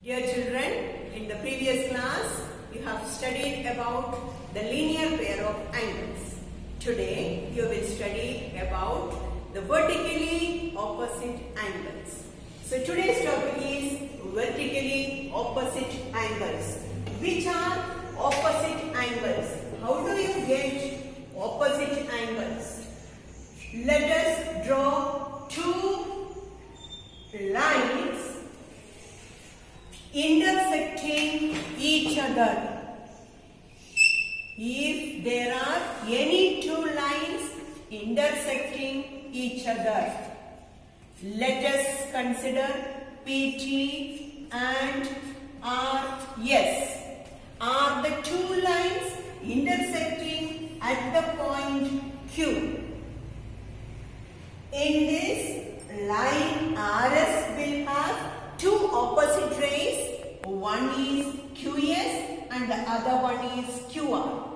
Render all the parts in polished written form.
Dear children, in the previous class, you have studied about the linear pair of angles. Today, you will study about the vertically opposite angles. So today's topic is vertically opposite angles. Which are opposite angles? How do you get opposite angles? Let us draw two lines intersecting each other. If there are any two lines intersecting each other, let us consider PT and RS are the two lines intersecting at the point Q. In this line, RS will have two opposite rays. One is QS and the other one is QR.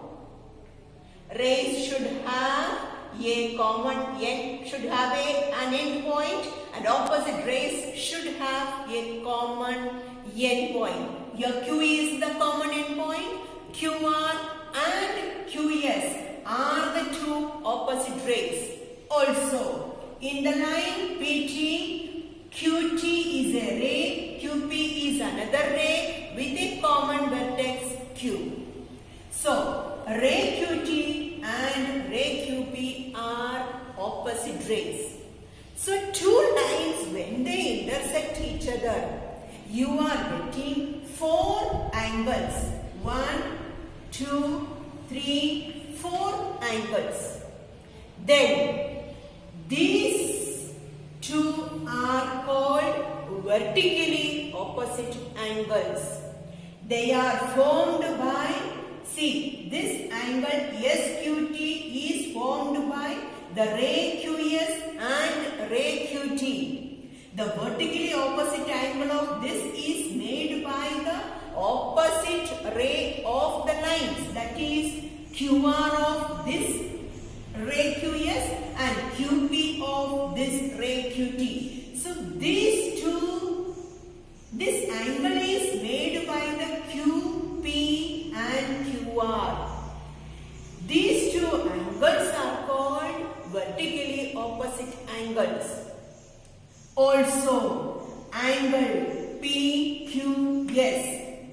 Rays should have a common end, should have an end point, and opposite rays should have a common end point. Here Q is the common end point. QR and QS are the two opposite rays. Also, in the line PT, QT is a ray, QP is another ray with a common vertex Q. So, ray QT and ray QP are opposite rays. So, two lines, when they intersect each other, you are getting four angles. 1, 2, 3, 4 angles. Then, these two are called vertically opposite angles. They are formed by, see, this angle SQT is formed by the ray QS and ray QT. The vertically opposite angle of this is made by the opposite ray of the lines, that is QR of this ray QS and QP of this ray QT. So these two, this angle is made by the QP and QR. These two angles are called vertically opposite angles. Also, angle PQS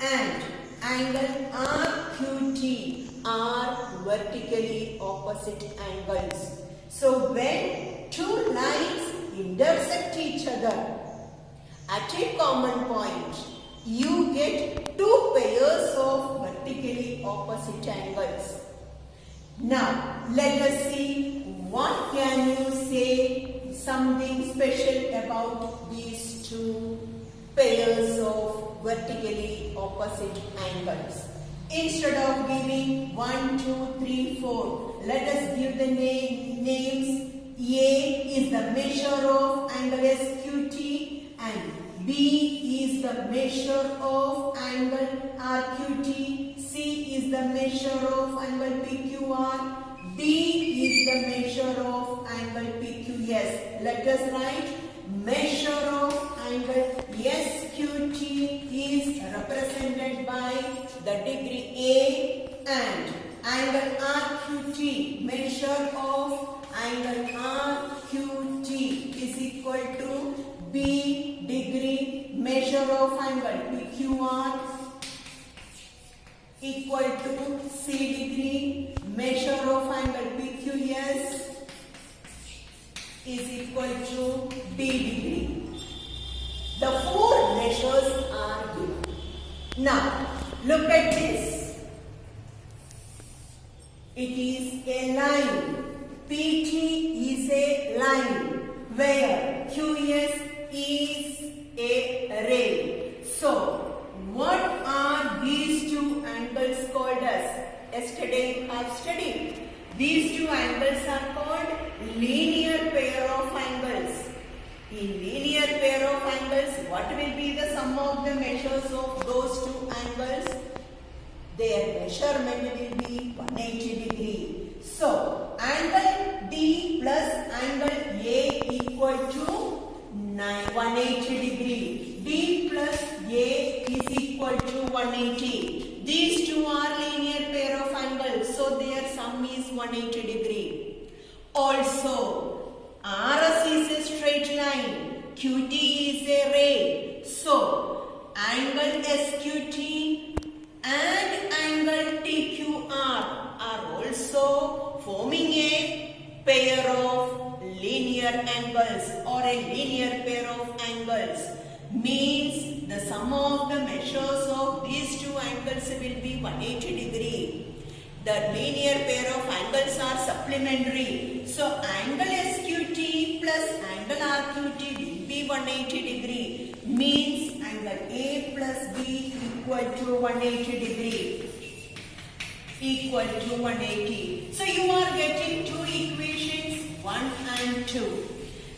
and angle RQT are vertically opposite angles. So when two lines intersect each other at a common point, you get two pairs of vertically opposite angles. Now, let us see what can you say something special about these two pairs of vertically opposite angles. Instead of giving 1, 2, 3, 4, let us give the names. A is the measure of angle SQT and B is the measure of angle RQT. C is the measure of angle PQR. D is the measure of angle PQS. Let us write measure of angle SQT is represented by the degree A and angle RQT, measure of angle RQT is equal to B degree measure of angle PQR equal to C degree measure of angle PQS is equal to D degree. The four measures are given. Now, look at this. It is a line. PT is a line where QS is a ray. So, what are these two angles called as? Yesterday we have studied. These two angles are called linear pair of angles. In linear pair of angles, what will be the sum of the measures of those two angles? Their measurement will be 180 degree. So, angle D plus angle A equal to 180 degree. D plus A 180. These two are linear pair of angles, so their sum is 180 degree. Also, RS is a straight line, QT is a ray. So, angle SQT and angle TQR are also forming a pair of linear angles or a linear pair of angles. Means the sum of the measures of these two angles will be 180 degree. The linear pair of angles are supplementary. So angle SQT plus angle RQT will be 180 degree. Means angle A plus B equal to 180 degree. Equal to 180. So you are getting two equations, 1 and 2.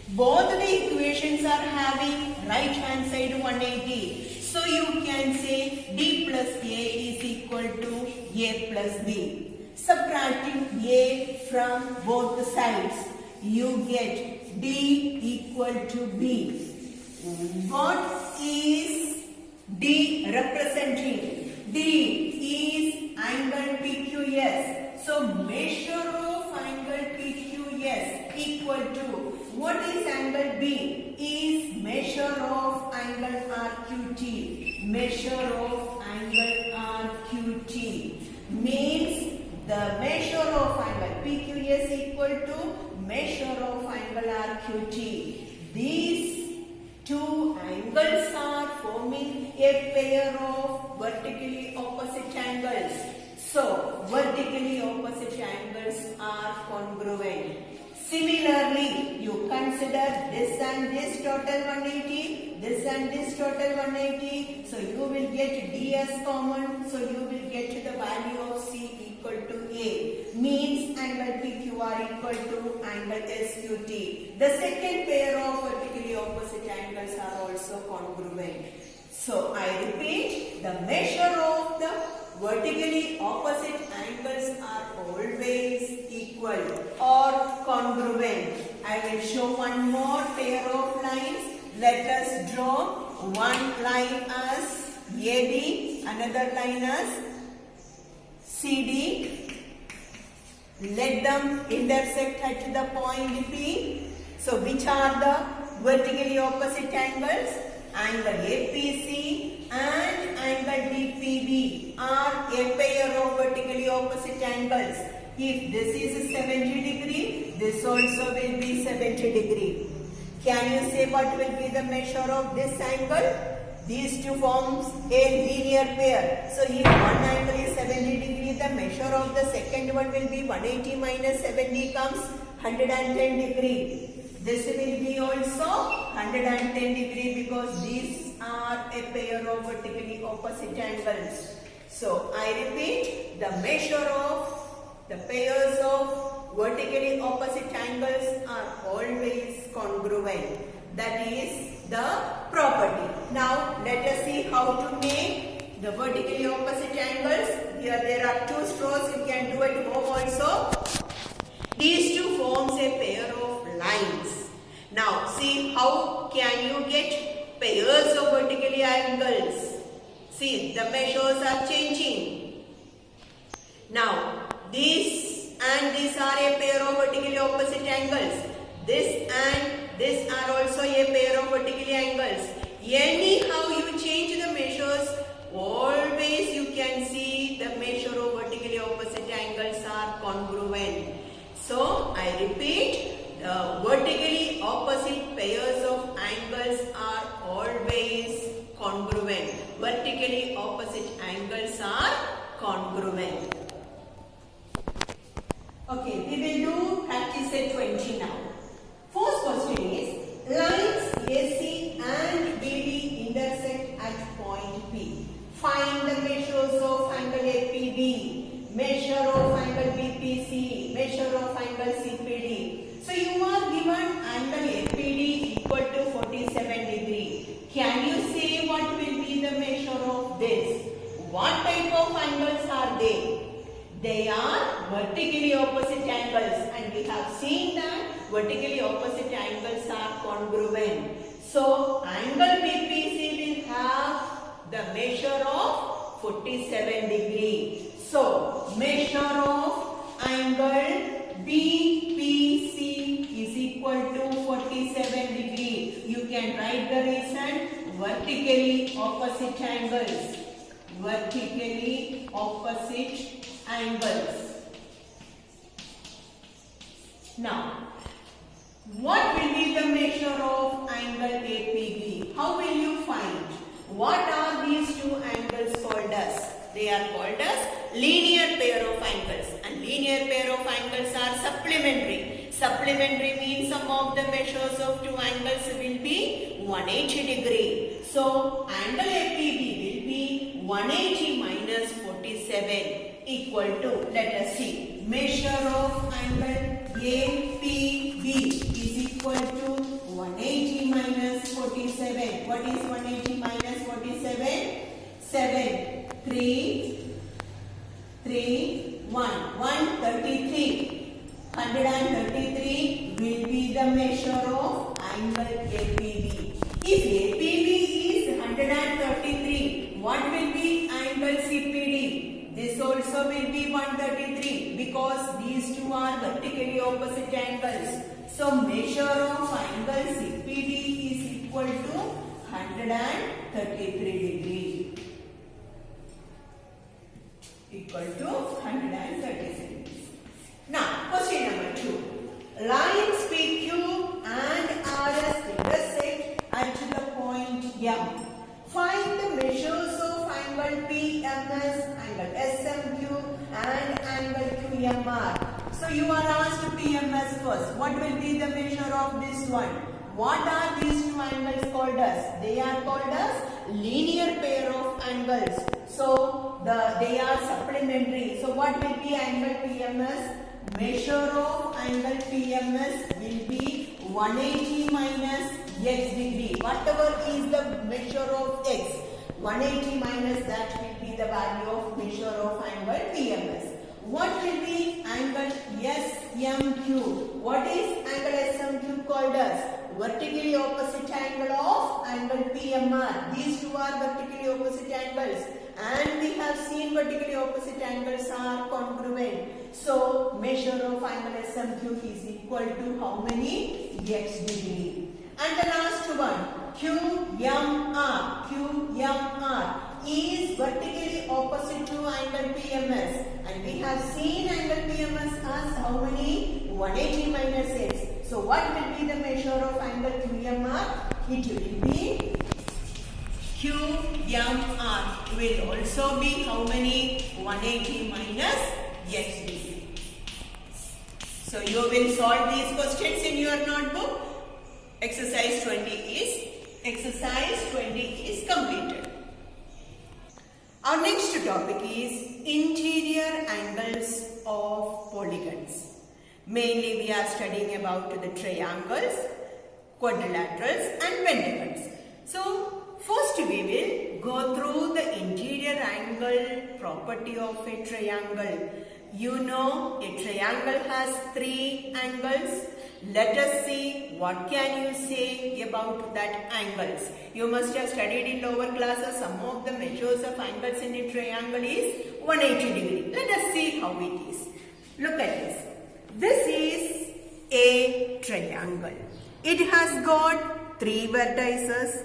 Both the equations are having right hand side 180. So you can say D plus A is equal to A plus B. Subtracting A from both sides, you get D equal to B. What is D representing? D is angle PQS. So measure of angle PQS equal to what is angle B? Is measure of angle RQT. Measure of angle RQT means the measure of angle PQS equal to measure of angle RQT. These two angles are forming a pair of vertically opposite angles. So, vertically opposite angles are congruent. Similarly, you consider this and this total 180, this and this total 180. So, you will get D as common. So, you will get the value of C equal to A. Means angle PQR equal to angle SQT. The second pair of vertically opposite angles are also congruent. So, I repeat, the measure of the vertically opposite angles are always equal or congruent. I will show one more pair of lines. Let us draw one line as AB, another line as CD. Let them intersect at the point P. So, which are the vertically opposite angles? Angle APC and angle DPB are a pair of vertically opposite angles. If this is 70 degree, this also will be 70 degree. Can you say what will be the measure of this angle? These two forms a linear pair. So if one angle is 70 degree, the measure of the second one will be 180 minus 70 comes 110 degree. This will be also 110 degree because these are a pair of vertically opposite angles. So I repeat, the measure of the pairs of vertically opposite angles are always congruent. That is the property. Now let us see how to make the vertically opposite angles. Here there are two straws. You can do at home also. These two forms a pair of lines. Now see how can you get pairs of vertically angles. See, the measures are changing. Now this and this are a pair of vertically opposite angles. This and this are also a pair of vertically angles. Anyhow you change the measures, always you can see the measure of vertically opposite angles are congruent. So I repeat, the vertically opposite pairs of angles are always congruent. Vertically opposite angles are congruent. Okay, we will do practice at 20 now. First question is, lines AC and BD intersect at point P. Find the measures of angle APB, measure of angle BPC, measure of angle CPD. So you are given angle APD equal to 47 degree. Can you say what will be the measure of this? What type of angles are they? They are vertically opposite angles, and we have seen that vertically opposite angles are congruent. So angle BPC will have the measure of 47 degree. So, measure of angle BPC is equal to 47 degree. You can write the reason: vertically opposite angles. Vertically opposite angles. Now, what will be the measure of angle APB? How will you find? What are these two angles called as? They are called as linear pair of angles, and linear pair of angles are supplementary. Supplementary means some of the measures of two angles will be 180 degree. So, angle APB will be 180 minus 47 equal to, let us see, measure of angle APB is equal to 180 minus 47. What is 180 minus 47? 7, 3, 1, 133. 133 will be the measure of angle APB. If APB is 133, what will be angle CPD? This also will be 133 because these two are vertically opposite angles. So, measure of angle CPD is equal to 133 degree. Equal to 133. Now, question number 2. Lines PQ and RS intersect at the point M. Find the measures of angle PMS, angle SMQ and angle QMR. So, you are asked PMS first. What will be the measure of this one? What are these two angles called as? They are called as linear pair of angles. So, they are supplementary. So, what will be angle PMS? Measure of angle PMS will be 180 minus x degree. Whatever is the measure of x, 180 minus that will be the value of measure of angle PMS. What will be angle SMQ? What is angle SMQ called as? Vertically opposite angle of angle PMR. These two are vertically opposite angles, and we have seen vertically opposite angles are congruent. So, measure of angle SMQ is equal to how many? X degree. And the last one, QMR. QMR is vertically opposite to angle PMS, and we have seen angle PMS as how many? 180 minus x. So, what will be the measure of angle QMR? It will be QMR will also be how many? 180 minus x degree. So, you will solve these questions in your notebook. Exercise 20 is completed. Our next topic is interior angles of polygons. Mainly we are studying about the triangles, quadrilaterals and pentagons. So, first we will go through the interior angle property of a triangle. You know a triangle has 3 angles. Let us see what can you say about that angles. You must have studied in lower classes some of the measures of angles in a triangle is 180 degree. Let us see how it is. Look at this. This is a triangle. It has got 3 vertices.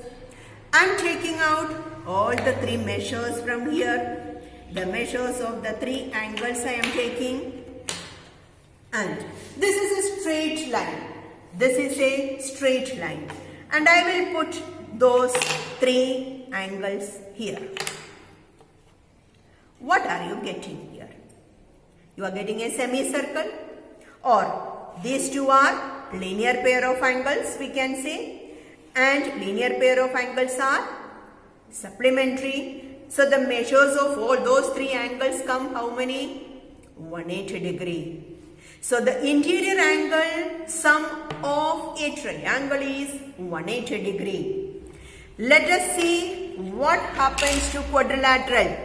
I am taking out all the 3 measures from here. The measures of the 3 angles I am taking. And this is a straight line. This is a straight line. And I will put those 3 angles here. What are you getting here? You are getting a semicircle, or these two are linear pair of angles, we can say, and linear pair of angles are supplementary. So, the measures of all those 3 angles come how many? 180 degree. So, the interior angle sum of a triangle is 180 degree. Let us see what happens to quadrilateral.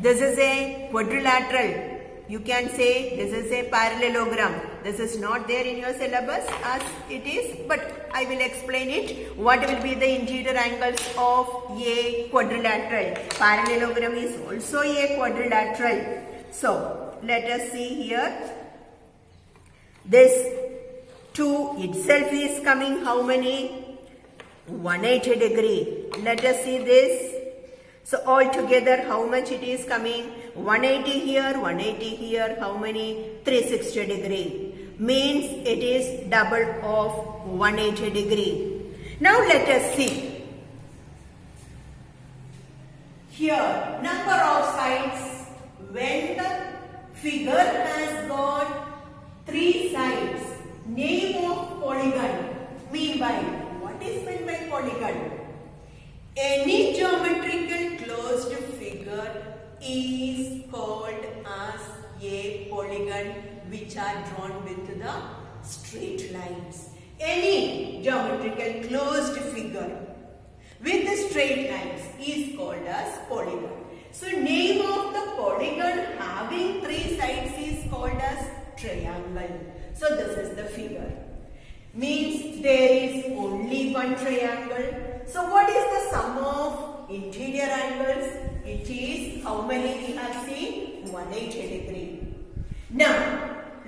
This is a quadrilateral. You can say this is a parallelogram. This is not there in your syllabus as it is, but I will explain it. What will be the interior angles of a quadrilateral? Parallelogram is also a quadrilateral. So, let us see here. This 2 itself is coming how many? 180 degree. Let us see this. So altogether how much it is coming? 180 here, 180 here, how many? 360 degree. Means it is double of 180 degree. Now let us see. Here number of sides. When the figure has got 3 sides, name of polygon. Mean by, what is meant by polygon? Any geometrical closed figure is called as a polygon which are drawn with the straight lines. Any geometrical closed figure with the straight lines is called as polygon. So name of the polygon having 3 sides is called as triangle. So this is the figure. Means there is only one triangle. So what is the sum of interior angles? It is how many we have seen? 180 degree. Now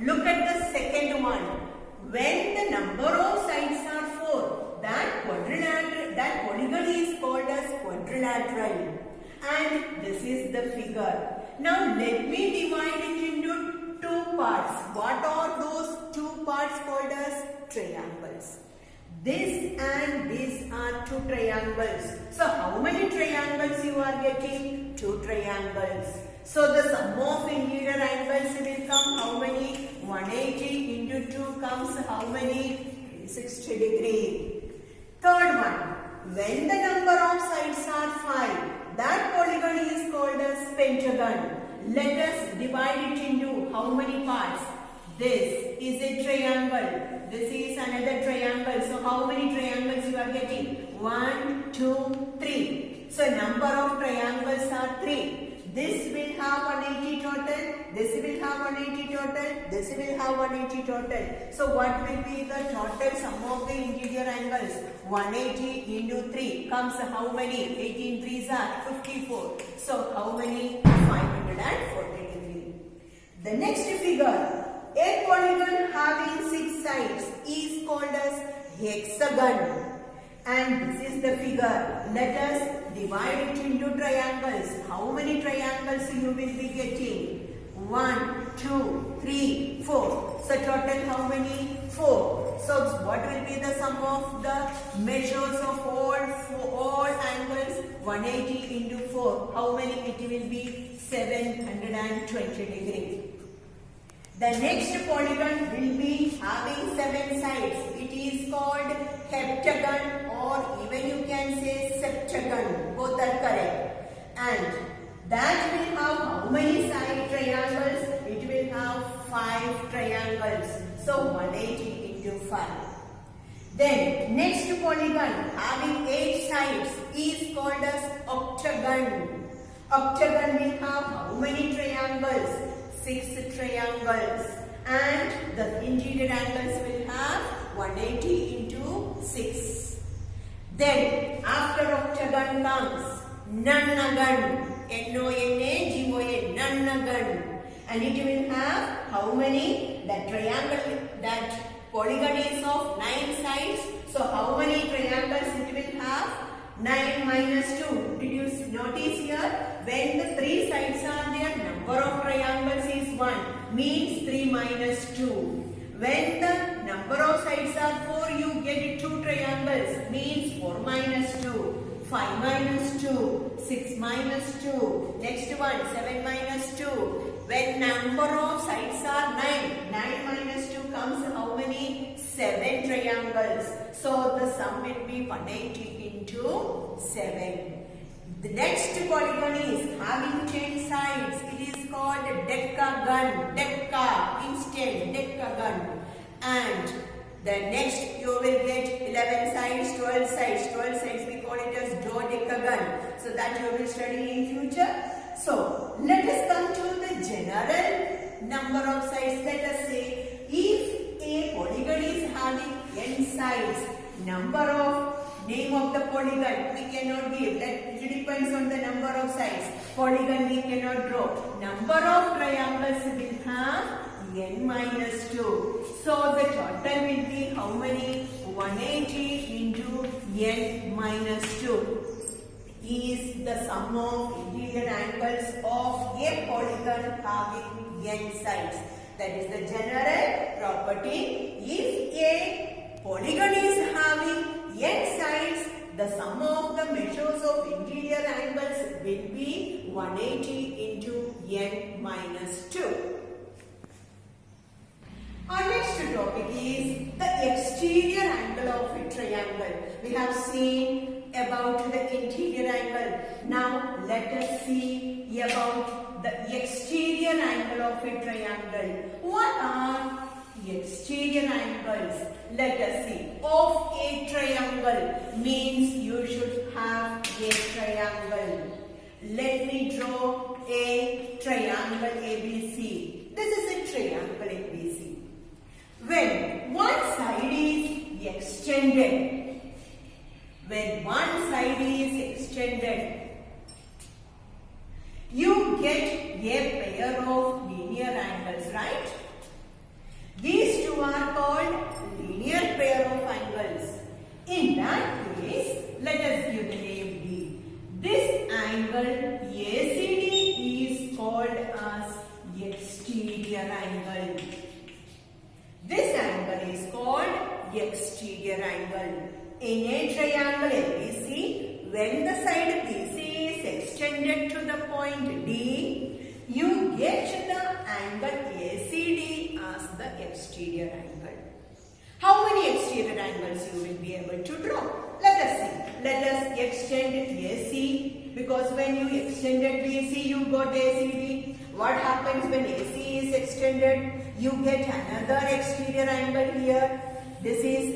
look at the second one. When the number of sides are 4, that polygon is called as quadrilateral. And this is the figure. Now let me divide it into 2 parts. What are those 2 parts called as? Triangles. This and this are 2 triangles. So how many triangles you are getting? 2 triangles. So the sum of interior angles will come how many? 180 into 2 comes how many? 360 degree. Third one. When the number of sides are 5, that polygon is called as pentagon. Let us divide it into how many parts? This is a triangle. This is another triangle. So how many triangles you are getting? 1, 2, 3. So number of triangles are 3. This will have 180 total. This will have 180 total. This will have 180 total. So what will be the total sum of the interior angles? 180 into 3 comes how many? 18 3s are 54. So how many? 540 degree. The next figure. A polygon having 6 sides is called as hexagon. And this is the figure. Let us divide it into triangles. How many triangles you will be getting? 1, 2, 3, 4. So total how many? 4. So what will be the sum of the measures of all angles? 180 into 4. How many? It will be 720 degrees. The next polygon will be having 7 sides. It is called heptagon, or even you can say septagon. Both are correct. And that will have how many side triangles? It will have 5 triangles. So 180 into 5. Then next polygon having 8 sides is called as octagon. Octagon will have how many triangles? 6 triangles, and the interior angles will have 180 into 6. Then after octagon comes nonagon, N-O-N-A-G-O-N, nonagon, and it will have how many? That triangle, that polygon is of 9 sides. So how many triangles it will have? 9 minus 2. Did you notice here? When the 3 sides are there, number of triangles is 1. Means 3 minus 2. When the number of sides are 4, you get 2 triangles. Means 4 minus 2. 5 minus 2. 6 minus 2. Next one, 7 minus 2. When number of sides are 9, 9 minus 2 comes how many? 7 triangles. So the sum will be 180 into 7. The next polygon is having 10 sides. It is called decagon. Deca, instant, decagon. And the next you will get 11 sides, 12 sides. 12 sides we call it as dodecagon. So that you will study in future. So let us come to the general number of sides. Let us say if a polygon is having n sides, number of name of the polygon we cannot give. It depends on the number of sides. Polygon we cannot draw. Number of triangles will have n minus 2. So the total will be how many? 180 into n minus 2 is the sum of interior angles of a polygon having n sides. That is the general property. If a polygon is having n sides, the sum of the measures of interior angles will be 180 into n minus 2. Our next topic is the exterior angle of a triangle. We have seen about the interior angle. Now let us see about the exterior angle of a triangle. What are exterior angles? Let us see. Of a triangle means you should have a triangle. Let me draw a triangle ABC. This is a triangle ABC. When one side is extended, you get a pair of linear angles, right? These two are called linear pair of angles. In that case, let us give the name D. This angle ACD is called as exterior angle. This angle is called exterior angle. In a triangle ABC, when the side BC is extended to the point D, you get the angle ACD as the exterior angle. How many exterior angles you will be able to draw? Let us see. Let us extend AC, because when you extended BC, you got ACD. What happens when AC is extended? You get another exterior angle here. This is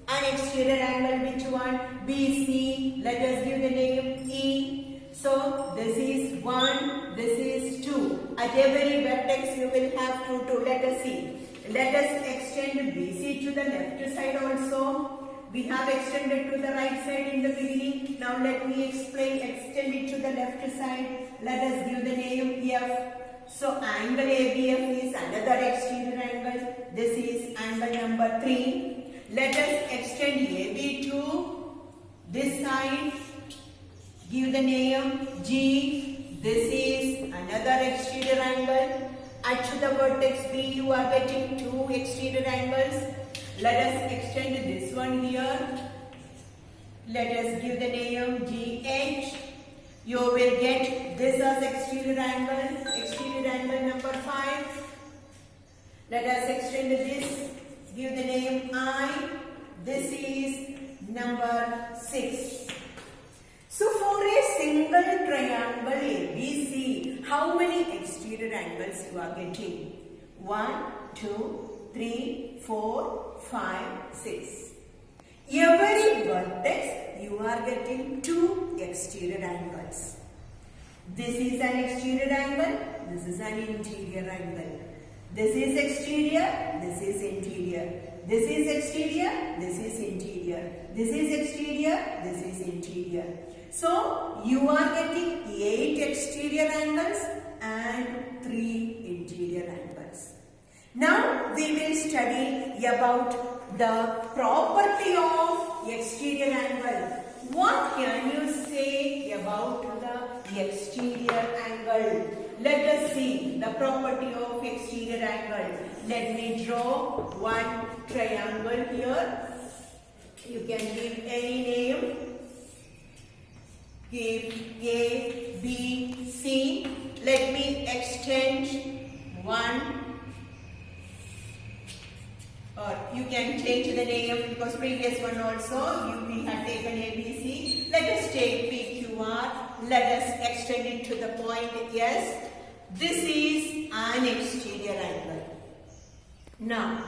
an exterior angle. Which one? BC. Let us give the name E. So this is 1, this is 2. At every vertex you will have 2. Let us see. Let us extend BC to the left side also. We have extended to the right side in the beginning. Now let me explain. Extend it to the left side. Let us give the name F. So angle ABF is another exterior angle. This is angle number 3. Let us extend AB to this side. Give the name G. This is another exterior angle. At the vertex B, you are getting 2 exterior angles. Let us extend this one here. Let us give the name GH. You will get this as exterior angle number 5. Let us extend this. Give the name I. This is number 6. So for a single triangle ABC, how many exterior angles you are getting? 1, 2, 3, 4, 5, 6. Every vertex you are getting 2 exterior angles. This is an exterior angle, this is an interior angle. This is exterior, this is interior. This is exterior, this is interior. This is exterior, this is interior. So you are getting 8 exterior angles and 3 interior angles. Now we will study about the property of exterior angle. What can you say about the exterior angle? Let us see the property of exterior angle. Let me draw one triangle here. You can give any name. Give A, B, C. Let me extend one. Or you can change the name, because previous one also we had taken ABC. Let us take PQR. Let us extend it to the point S. This is an exterior angle. Now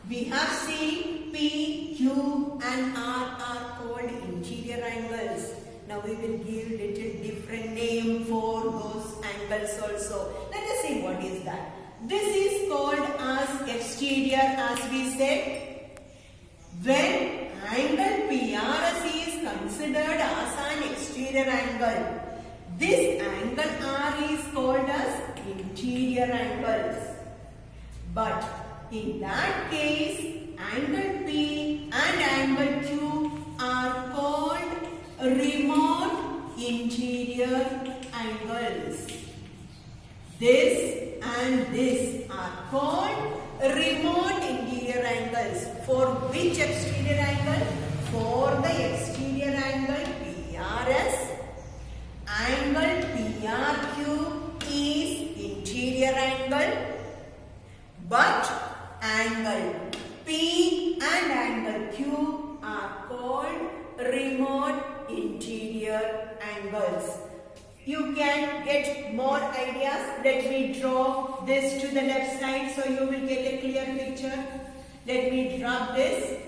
we have seen P, Q and R are called interior angles. Now we will give little different name for those angles also. Let us see what is that. This is called as exterior, as we said. When angle PRS is considered as an exterior angle, this angle R is called as interior angles. But in that case, angle P and angle Q are called remote interior angles. This and this are called remote interior angles. For which exterior angle? For the exterior angle PRS, angle PRQ is interior angle, but angle P and angle Q are called remote interior angles. You can get more ideas. Let me draw this to the left side so you will get a clear picture. Let me drop this.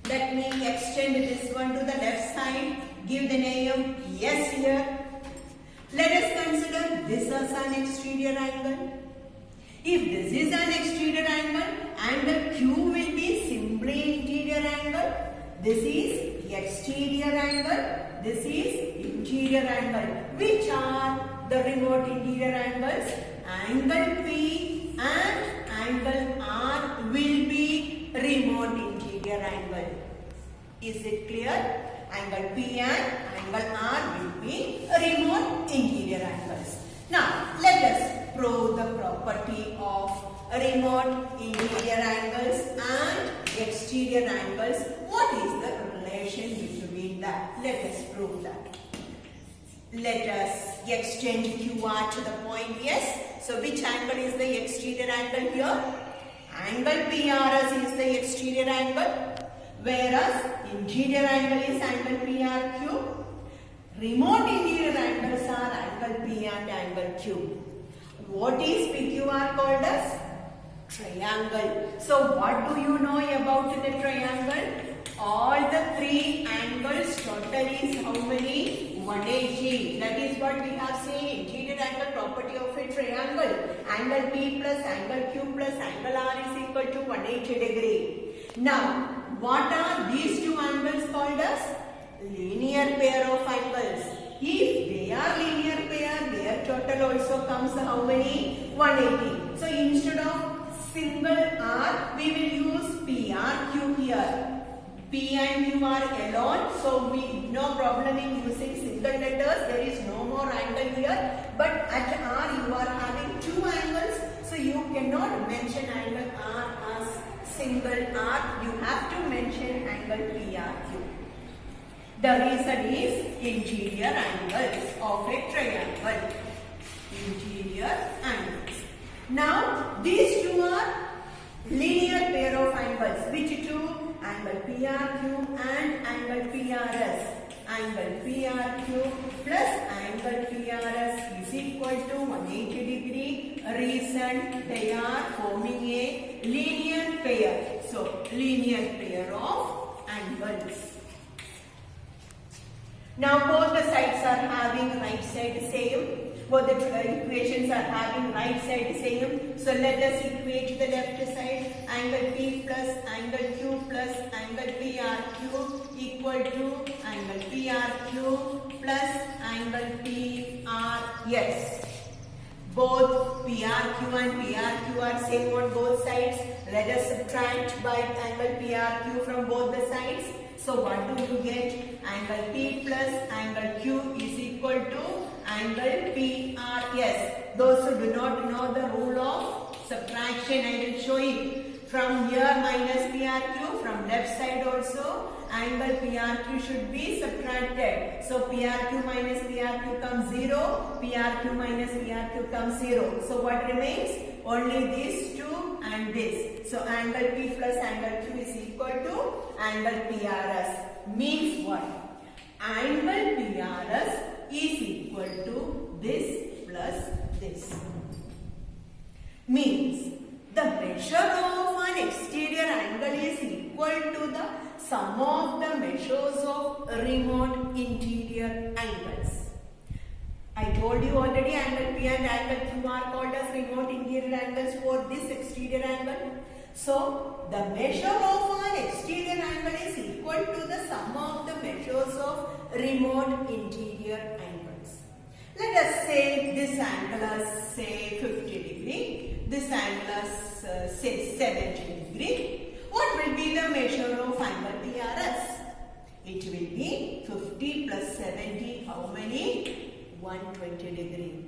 Let me extend this one to the left side. Give the name yes here. Let us consider this as an exterior angle. If this is an exterior angle Q will be simply interior angle. This is exterior angle. This is interior angle. Which are the remote interior angles? Angle P and angle R will be remote interior angle. Is it clear? Angle P and angle R will be remote interior angles. Now, let us prove the property of remote interior angles and exterior angles. What is the relation between that? Let us prove that. Let us extend QR to the point yes. So, which angle is the exterior angle here? Angle PRS is the exterior angle, whereas interior angle is angle PRQ. Remote interior angles are angle P and angle Q. What is PQR called as? Triangle. So what do you know about the triangle? All the three angles total is how many? 180. That is what we have seen. Interior angle property of a triangle. Angle P plus angle Q plus angle R is equal to 180 degree. Now, what are these two angles called as? Linear pair of angles. If they are linear pair, their total also comes how many? 180. So instead of single R, we will use PRQ here. P and Q are alone, so we no problem in using single letters. There is no more angle here. But at R, you are having two angles, so you cannot mention angle R as single R. You have to mention angle PRQ. The reason is interior angles of a triangle. Interior angles. Now, these two are linear pair of angles. Which two? Angle PRQ and angle PRS. Angle PRQ plus angle PRS is equal to 180 degree. Reason they are forming a linear pair. So, linear pair of angles. Now both the sides are having right side same. Both the equations are having right side same. So let us equate the left side. Angle P plus angle Q plus angle PRQ equal to angle PRQ plus angle PRS. Both PRQ and PRQ are same on both sides. Let us subtract by angle PRQ from both the sides. So what do you get? Angle P plus angle Q is equal to angle PRS. Those who do not know the rule of subtraction, I will show you. From here minus PRQ, from left side also, angle PRQ should be subtracted. So PRQ minus PRQ comes 0, PRQ minus PRQ comes 0. So what remains? Only these two and this. So angle P plus angle Q is equal to angle PRS. Means what? Angle PRS is equal to this plus this. Means the measure of an exterior angle is equal to the sum of the measures of remote interior angles. I told you already angle P and angle Q are called as remote interior angles for this exterior angle. So, the measure of an exterior angle is equal to the sum of the measures of remote interior angles. Let us say this angle is say 50 degree, this angle is say 70 degree. What will be the measure of angle PRS? It will be 50 plus 70, how many? 120 degree.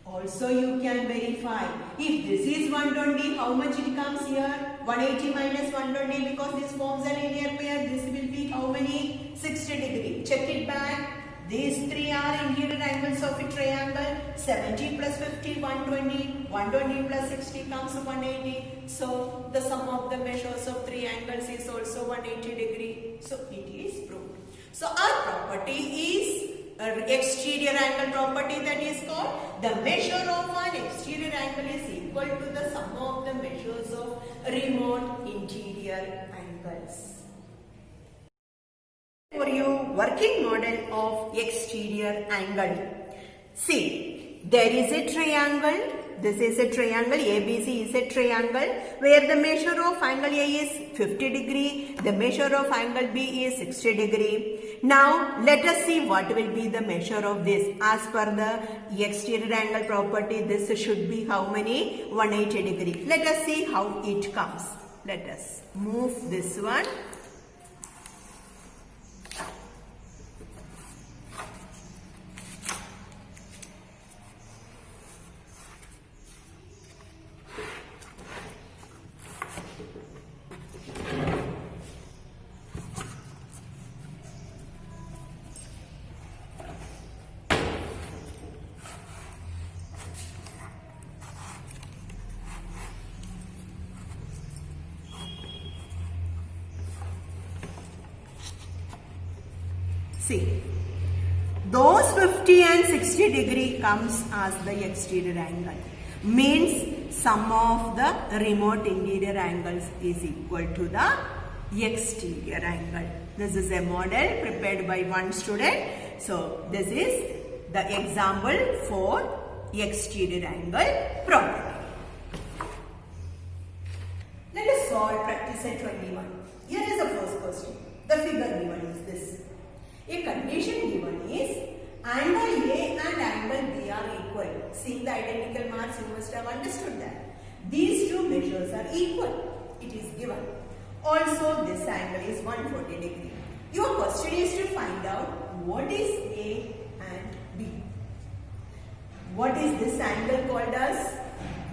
Also you can verify, if this is 120, how much it comes here? 180 minus 120, because this forms a linear pair, this will be how many? 60 degree. Check it back. These three are interior angles of a triangle. 70 plus 50, 120. 120 plus 60 comes 180. So the sum of the measures of three angles is also 180 degree. So it is proved. So our property is exterior angle property, that is called the measure of an exterior angle is equal to the sum of the measures of remote interior angles. For you, working model of exterior angle. See, there is a triangle. This is a triangle. ABC is a triangle where the measure of angle A is 50 degree. The measure of angle B is 60 degree. Now, let us see what will be the measure of this. As per the exterior angle property, this should be how many? 180 degree. Let us see how it comes. Let us move this one. See, those 50 and 60 degree comes as the exterior angle. Means sum of the remote interior angles is equal to the exterior angle. This is a model prepared by one student. So, this is the example for exterior angle property. Let us solve practice set 21. Here is the first question. The figure given is this. A condition given is angle A and angle B are equal. Seeing the identical marks, you must have understood that. These two measures are equal. It is given. Also, this angle is 140 degree. Your question is to find out what is A and B. What is this angle called as?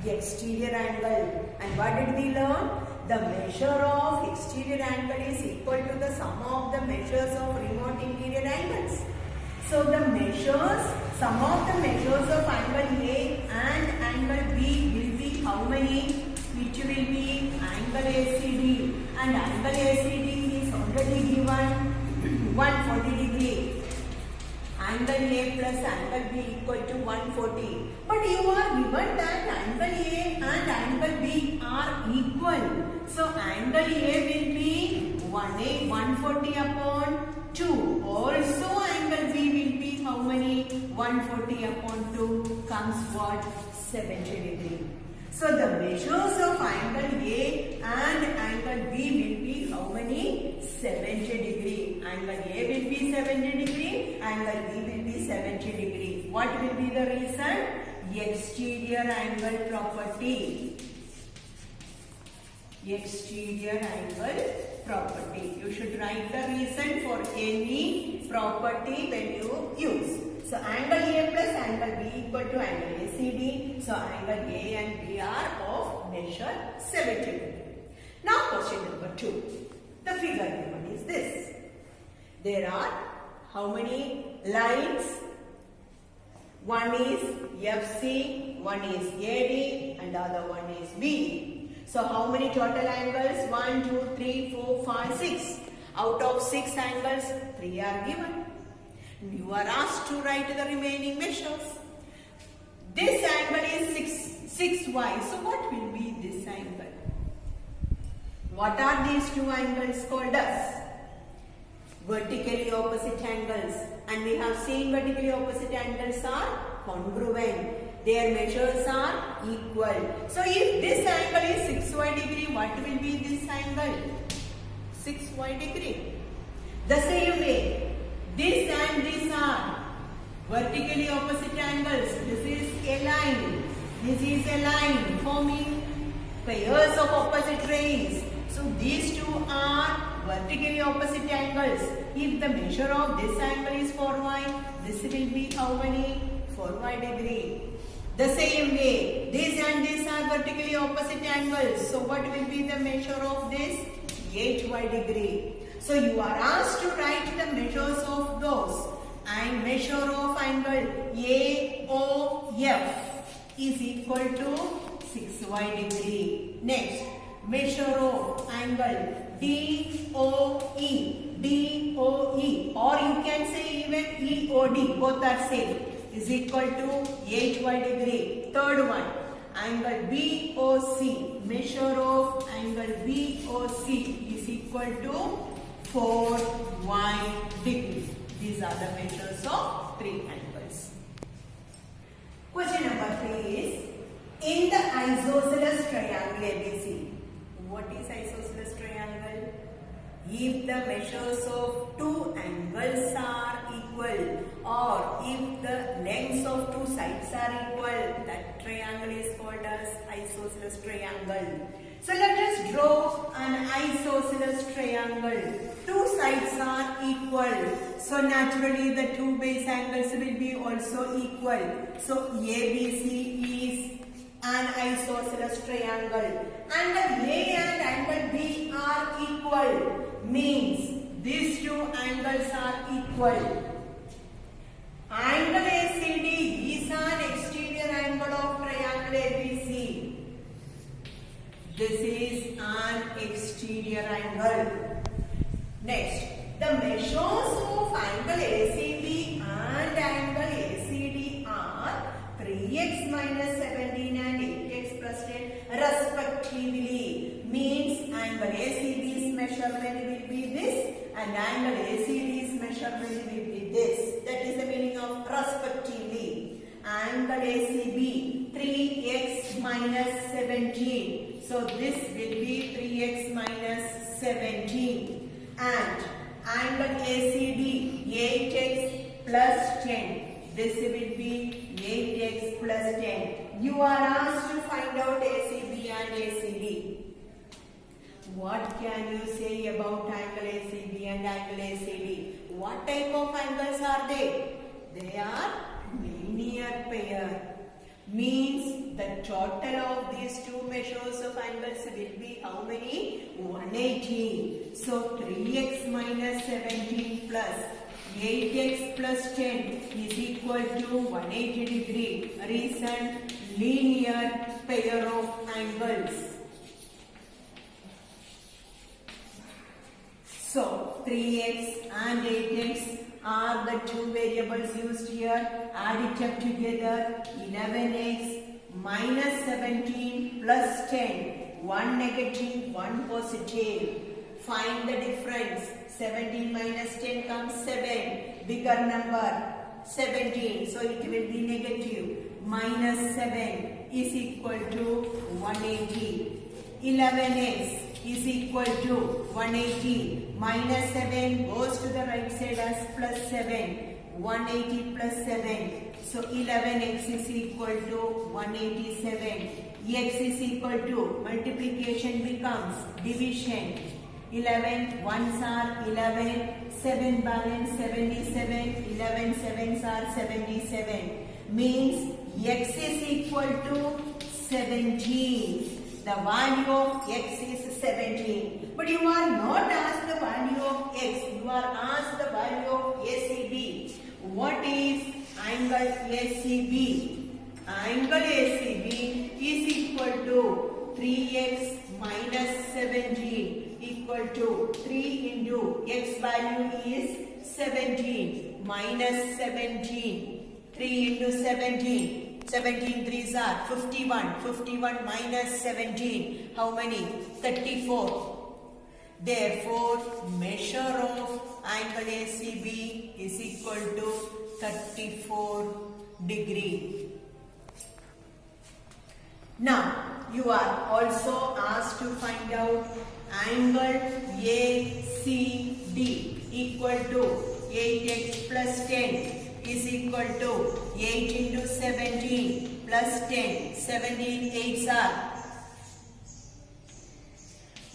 The exterior angle. And what did we learn? The measure of exterior angle is equal to the sum of the measures of remote interior angles. So the measures, sum of the measures of angle A and angle B will be how many? It will be angle ACD, and angle ACD is already given 140 degree. Angle A plus angle B equal to 140. But you are given that angle A and angle B are equal. So angle A will be 140 upon 2. Also angle B will be how many? 140 upon 2 comes what? 70 degree. So the measures of angle A and angle B will be how many? 70 degree. Angle A will be 70 degree, angle B will be 70 degree. What will be the reason? Exterior angle property. Exterior angle property. You should write the reason for any property when you use. So angle A plus angle B equal to angle ACD. So angle A and B are of measure 70 degree. Now question number 2. The figure given is this. There are how many lines? One is FC, one is AD and the other one is BD. So how many total angles? 1, 2, 3, 4, 5, 6. Out of 6 angles, 3 are given. You are asked to write the remaining measures. This angle is 6y. So what will be this angle? What are these two angles called as? vertically opposite angles, and we have seen vertically opposite angles are congruent. Their measures are equal. So if this angle is 6y degree, what will be this angle? 6y degree. The same way, this and this are vertically opposite angles. This is a line. This is a line forming pairs of opposite rays. So these two are vertically opposite angles. If the measure of this angle is 4y, this will be how many? 4y degree. The same way, this and this are vertically opposite angles. So what will be the measure of this? 8y degree. So you are asked to write the measures of those, and measure of angle AOF is equal to 6y degree. Next, measure of angle DOE, or you can say even EOD, both are same, is equal to 8y degree. Third one, angle BOC, measure of angle BOC is equal to 4y degree. These are the measures of three angles. Question number 3 is, in the isosceles triangle ABC, what is isosceles triangle? If the measures of two angles are equal, or if the lengths of two sides are equal, that triangle is called as isosceles triangle. So let us draw an isosceles triangle. Two sides are equal. So naturally the two base angles will be also equal. So ABC is an isosceles triangle. Angle A and angle B are equal. Means these two angles are equal. Angle ACD is an exterior angle of triangle ABC. This is an exterior angle. Next, the measures of angle ACB and angle ACD are 3x minus 17 and 8x plus 10 respectively. Means angle ACB's measurement will be this and angle ACD's measurement will be this. That is the meaning of respectively. Angle ACB 3x minus 17. So this will be 3x minus 17. And angle ACD 8x plus 10. This will be 8x plus 10. You are asked to find out ACB and ACD. What can you say about angle ACB and angle ACD? What type of angles are they? They are linear pair. Means the total of these two measures of angles will be how many? 180. So 3x minus 17 plus 8x plus 10 is equal to 180 degree. Reason, linear pair of angles. So 3x and 8x are the two variables used here. Add it up together. 11x minus 17 plus 10. 1 negative, 1 positive. Find the difference. 17 minus 10 comes 7. Bigger number 17. So it will be negative. Minus 7 is equal to 180. 11x is equal to 180. Minus 7 goes to the right side as plus 7. 180 plus 7. So 11x is equal to 187. X is equal to, multiplication becomes division. 11 ones are 11. 7 balance 77. 11 sevens are 77. Means x is equal to 17. The value of x is 17. But you are not asked the value of x. You are asked the value of ACB. What is angle ACB? Angle ACB is equal to 3x minus 17 equal to 3 into x value is 17 minus 17. 3 into 17. 17 3s are 51. 51 minus 17. How many? 34. Therefore, measure of angle ACB is equal to 34 degree. Now, you are also asked to find out angle ACD equal to 8x plus 10 is equal to 8 into 17 plus 10. 17 8s are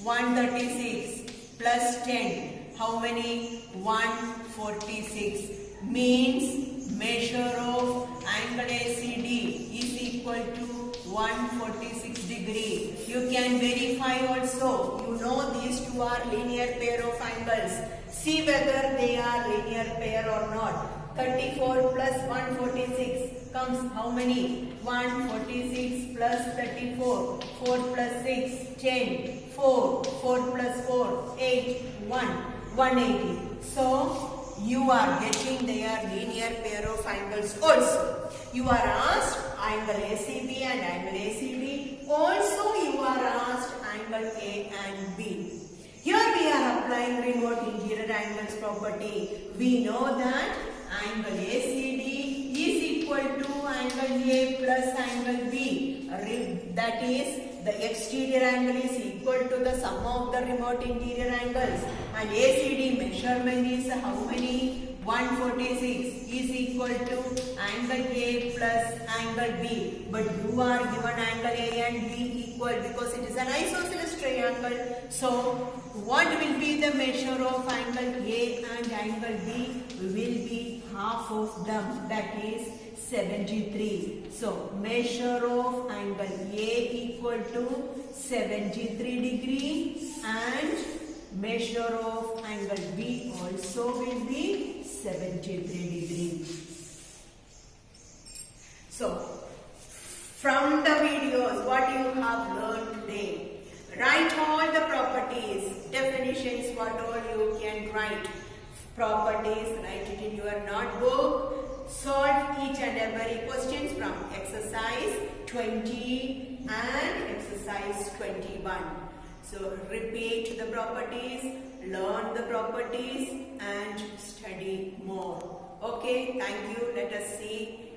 136 plus 10. How many? 146. Means measure of angle ACD is equal to 146 degree. You can verify also. You know these two are linear pair of angles. See whether they are linear pair or not. 34 plus 146 comes how many? 146 plus 34. 4 plus 6, 10. 4. 4 plus 4, 8. 1. 180. So, you are getting their linear pair of angles also. You are asked angle ACB and angle ACD. Also, you are asked angle A and B. Here we are applying remote interior angles property. We know that angle ACD is equal to angle A plus angle B. That is, the exterior angle is equal to the sum of the remote interior angles. And ACD measurement is how many? 146 is equal to angle A plus angle B. But you are given angle A and B equal because it is an isosceles triangle. So, what will be the measure of angle A and angle B? Will be half of them, that is 73. So, measure of angle A equal to 73 degree and measure of angle B also will be 73 degree. So, from the videos what you have learned today, write all the properties, definitions, what all you can write. Properties, write it in your notebook. Solve each and every questions from exercise 20 and exercise 21. So repeat the properties, learn the properties and study more. Okay, thank you. Let us see.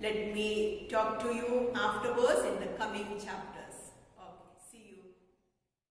Let me talk to you afterwards in the coming chapter.